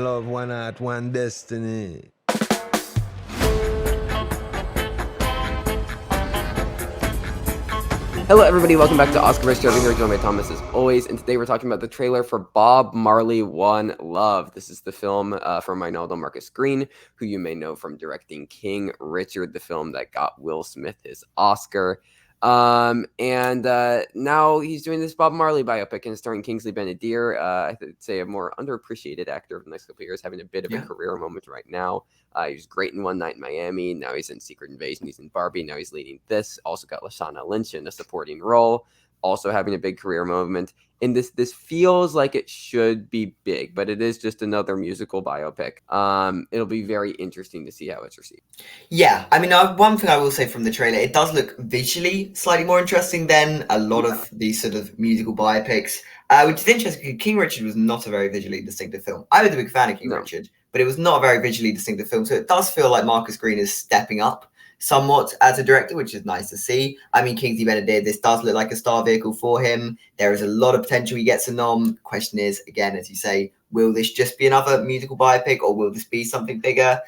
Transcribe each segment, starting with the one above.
Love one heart, one destiny. Hello, everybody. Welcome back to Oscar vs. Trevor here, joined by Thomas as always. And today we're talking about the trailer for Bob Marley, One Love. This is the film from Reinaldo Marcus Green, who you may know from directing King Richard, the film that got Will Smith his Oscar. And now he's doing this Bob Marley biopic and starring Kingsley Ben-Adir. I'd say a more underappreciated actor of the next couple of years, having a bit of a career moment right now. He was great in One Night in Miami. Now he's in Secret Invasion. He's in Barbie. Now he's leading this. Also got Lashana Lynch in a supporting role. Also having a big career moment. And this feels like it should be big, but it is just another musical biopic. It'll be very interesting to see how it's received. Yeah, I mean, one thing I will say from the trailer, it does look visually slightly more interesting than a lot of these sort of musical biopics, which is interesting because King Richard was not a very visually distinctive film. I was a big fan of King Richard, but it was not a very visually distinctive film. So it does feel like Marcus Green is stepping up somewhat as a director, which is nice to see. I mean, Kingsley Ben-Adir, this does look like a star vehicle for him. There is a lot of potential he gets a nom. Question is, again, as you say, will this just be another musical biopic or will this be something bigger?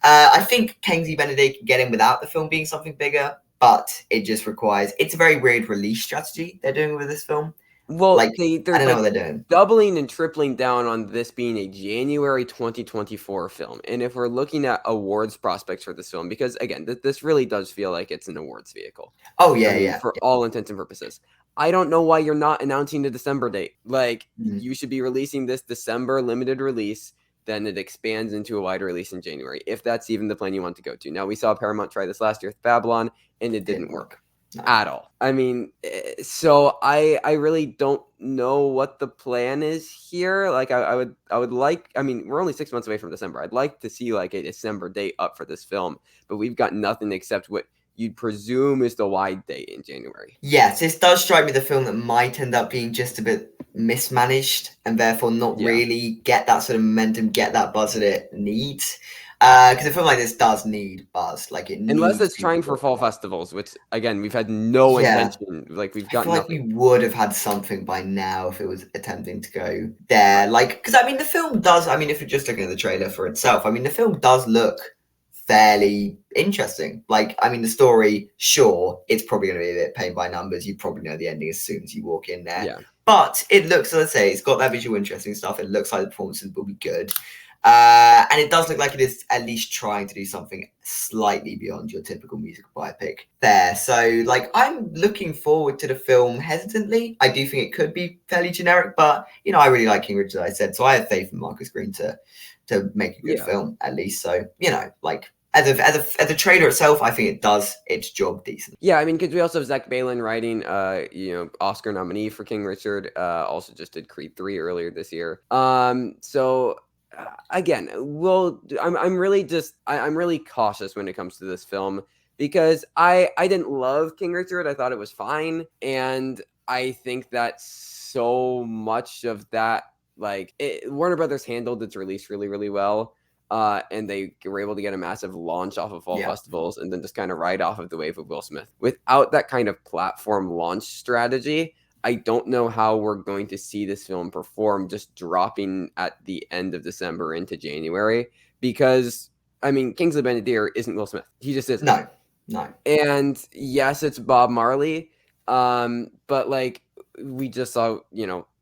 I think Kingsley Ben-Adir can get in without the film being something bigger, but it just requires... It's a very weird release strategy they're doing with this film. Well, I don't know what they're doing. Doubling and tripling down on this being a January 2024 film. And if we're looking at awards prospects for this film, because again, this really does feel like it's an awards vehicle. Oh, yeah, For all intents and purposes. I don't know why you're not announcing the December date. Like, you should be releasing this December limited release, then it expands into a wider release in January, if that's even the plan you want to go to. Now, we saw Paramount try this last year with Babylon, and it didn't work. At all. I mean, so I really don't know what the plan is here. Like I would like, I mean, we're only 6 months away from December. I'd like to see like a December date up for this film, but we've got nothing except what you'd presume is the wide date in January. Yes, this does strike me the film that might end up being just a bit mismanaged and therefore not really get that sort of momentum, get that buzz that it needs. Because a film like this does need buzz, like it needs. Unless it's trying for fall festivals, which again we've had no intention. Like we've got. I feel like we would have had something by now if it was attempting to go there. Like, because I mean, the film does. I mean, if you're just looking at the trailer for itself, I mean, the film does look fairly interesting. Like, I mean, the story, sure, it's probably going to be a bit paint by numbers. You probably know the ending as soon as you walk in there. Yeah. But it looks, let's say, it's got that visual interesting stuff. It looks like the performances will be good. And it does look like it is at least trying to do something slightly beyond your typical musical biopic there. So, like, I'm looking forward to the film hesitantly. I do think it could be fairly generic, but, you know, I really like King Richard, as I said. So I have faith in Marcus Green to make a good film, at least. So, you know, like, as a trailer itself, I think it does its job decent. Yeah, I mean, because we also have Zach Balan writing, Oscar nominee for King Richard. Also just did Creed 3 earlier this year. So again, I'm really cautious when it comes to this film because I didn't love King Richard. I thought it was fine, and I think that so much of that, like Warner Brothers handled its release really, really well. And they were able to get a massive launch off of fall festivals and then just kind of ride off of the wave of Will Smith. Without that kind of platform launch strategy, I don't know how we're going to see this film perform just dropping at the end of December into January. Because, I mean, Kingsley Ben-Adir isn't Will Smith. He just isn't. No. And yes, it's Bob Marley. But like we just saw,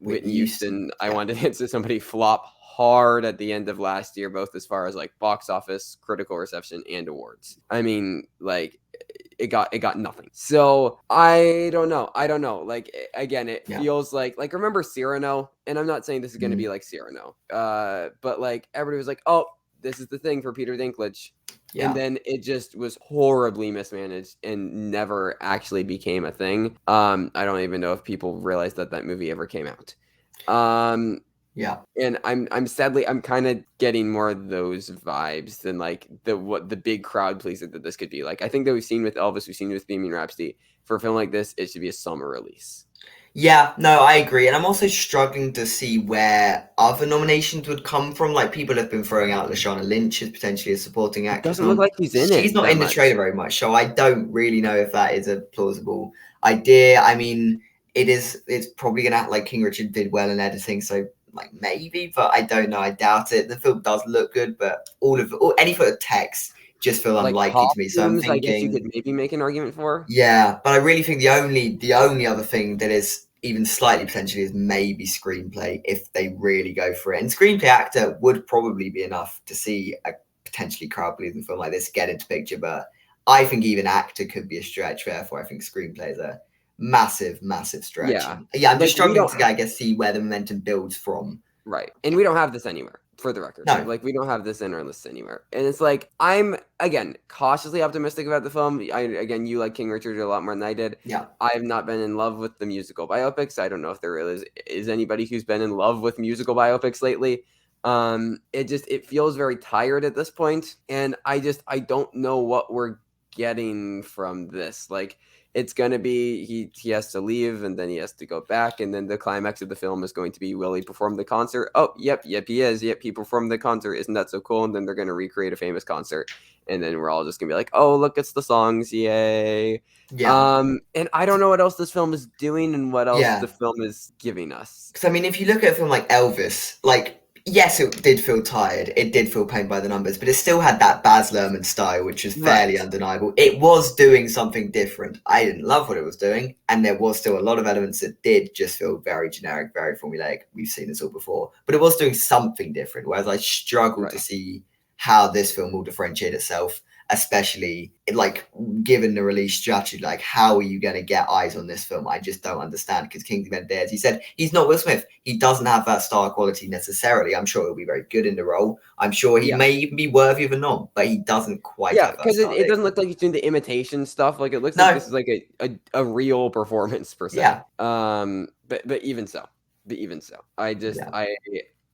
Whitney Houston, I wanted to answer somebody flop hard at the end of last year, both as far as like box office, critical reception, and awards. I mean, like it got nothing. So I don't know. Like again, it feels like remember Cyrano, and I'm not saying this is going to be like Cyrano, but like everybody was like, oh, this is the thing for Peter Dinklage. Yeah. And then it just was horribly mismanaged and never actually became a thing. I don't even know if people realized that movie ever came out. Yeah. And I'm kind of getting more of those vibes than like the big crowd pleaser that this could be. Like I think that we've seen with Elvis, we've seen with Bohemian Rhapsody. For a film like this, it should be a summer release. Yeah, no, I agree. And I'm also struggling to see where other nominations would come from. Like people have been throwing out Lashana Lynch as potentially a supporting actress. Doesn't look like he's in it. She's not in the trailer very much, so I don't really know if that is a plausible idea. I mean, it's probably gonna act like King Richard did well in editing, so like maybe, but I don't know. I doubt it. The film does look good, but any sort of text just feel Like unlikely to me. So I'm costumes, I guess you thinking, could maybe make an argument for. yeah, but I really think the only other thing that is even slightly potentially is maybe screenplay if they really go for it. And screenplay actor would probably be enough to see a potentially crowd pleasing film like this get into picture, but I think even actor could be a stretch. Therefore, I think screenplay is a massive, massive stretch. Yeah. And yeah, I'm just Like, we struggling don't to, I guess, see where the momentum builds from. Right. And we don't have this anywhere, for the record. No. Like, we don't have this in our list anywhere. And it's like, I'm, again, cautiously optimistic about the film. Again, you like King Richard a lot more than I did. Yeah. I have not been in love with the musical biopics. I don't know if there really is anybody who's been in love with musical biopics lately. It feels very tired at this point. And I don't know what we're getting from this. Like, it's going to be he has to leave and then he has to go back, and then the climax of the film is going to be, will he perform the concert? Oh, yep, he is. Yep, he performed the concert. Isn't that so cool? And then they're going to recreate a famous concert, and then we're all just going to be like, oh, look, it's the songs, yay. Yeah. And I don't know what else this film is doing and what else Yeah. the film is giving us. Because I mean, if you look at a film like Elvis, like, yes, it did feel tired. It did feel pained by the numbers, but it still had that Baz Luhrmann style, which is fairly undeniable. It was doing something different. I didn't love what it was doing, and there was still a lot of elements that did just feel very generic, very formulaic. We've seen this all before, but it was doing something different, whereas I struggle to see how this film will differentiate itself, especially like given the release strategy. Like, how are you going to get eyes on this film? I just don't understand, because Kingsley Ben-Adir, as he said, he's not Will Smith. He doesn't have that star quality necessarily. I'm sure he'll be very good in the role. I'm sure he may even be worthy of a nom, but he doesn't quite have that. Because it doesn't look like he's doing the imitation stuff. Like, it looks like this is like a real performance per se. Yeah. But even so,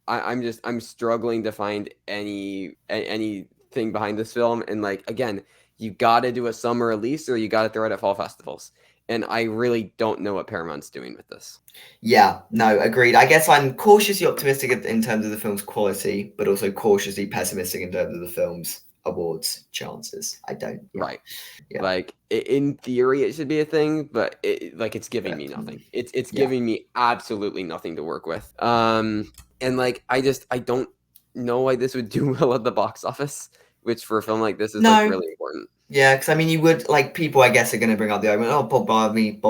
I'm struggling to find anything behind this film. And like, again, you got to do a summer release or you got to throw it at fall festivals. And I really don't know what Paramount's doing with this. Yeah, no, agreed. I guess I'm cautiously optimistic in terms of the film's quality, but also cautiously pessimistic in terms of the film's awards chances. I don't. Yeah. Right. Yeah. Like, in theory, it should be a thing, but it's giving me nothing. It's giving me absolutely nothing to work with. And like, I don't know why this would do well at the box office, which for a film like this is like really important. Yeah, because I mean, you would, like, people, I guess, are going to bring up the argument, oh, Bob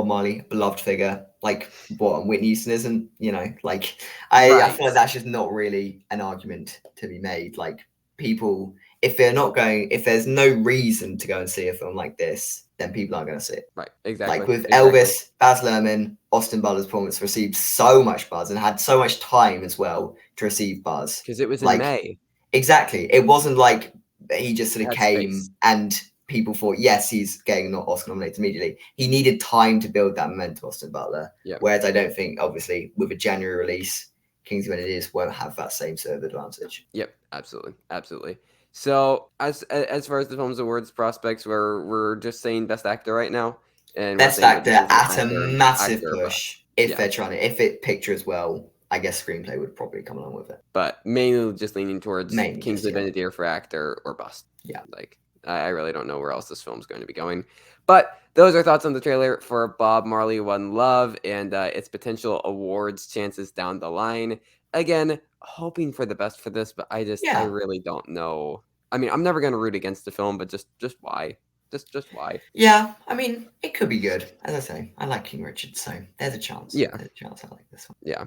Marley, beloved figure, like, what, and Whitney Houston isn't, you know, like, I feel like that's just not really an argument to be made. Like, people, if there's no reason to go and see a film like this, then people aren't going to see it. Right, exactly. Like, with Elvis, Baz Luhrmann, Austin Butler's performance received so much buzz and had so much time as well to receive buzz. Because it was in May. Exactly. It wasn't like he just sort of came and people thought, yes, he's getting not Oscar nominated immediately. He needed time to build that momentum, Austin Butler. Yeah. Whereas I don't think, obviously, with a January release, Kingsley Ben-Adir won't have that same sort of advantage. Yep, absolutely. So as far as the film's awards prospects, we're just saying Best Actor right now, and Best Actor at a massive push if they're trying to. If it picture as well, I guess screenplay would probably come along with it. But mainly just leaning towards Kingsley Ben-Adir for actor or bust. Yeah, like. I really don't know where else this film's going to be going. But those are thoughts on the trailer for Bob Marley, One Love, and its potential awards chances down the line. Again, hoping for the best for this, but I really don't know. I mean, I'm never going to root against the film, but just why? Just why? Yeah, I mean, it could be good. As I say, I like King Richard, so there's a chance. Yeah. There's a chance I like this one. Yeah.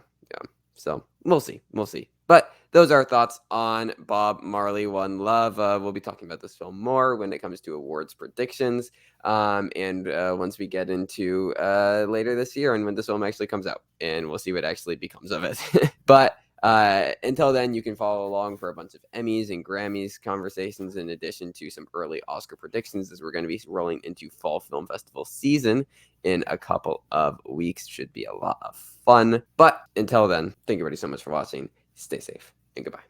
So we'll see. But those are our thoughts on Bob Marley, One Love. We'll be talking about this film more when it comes to awards predictions. And once we get into later this year and when this film actually comes out, and we'll see what actually becomes of it. But until then, you can follow along for a bunch of Emmys and Grammys conversations, in addition to some early Oscar predictions, as we're going to be rolling into Fall Film Festival season in a couple of weeks. Should be a lot of fun. But until then, thank you everybody so much for watching. Stay safe and goodbye.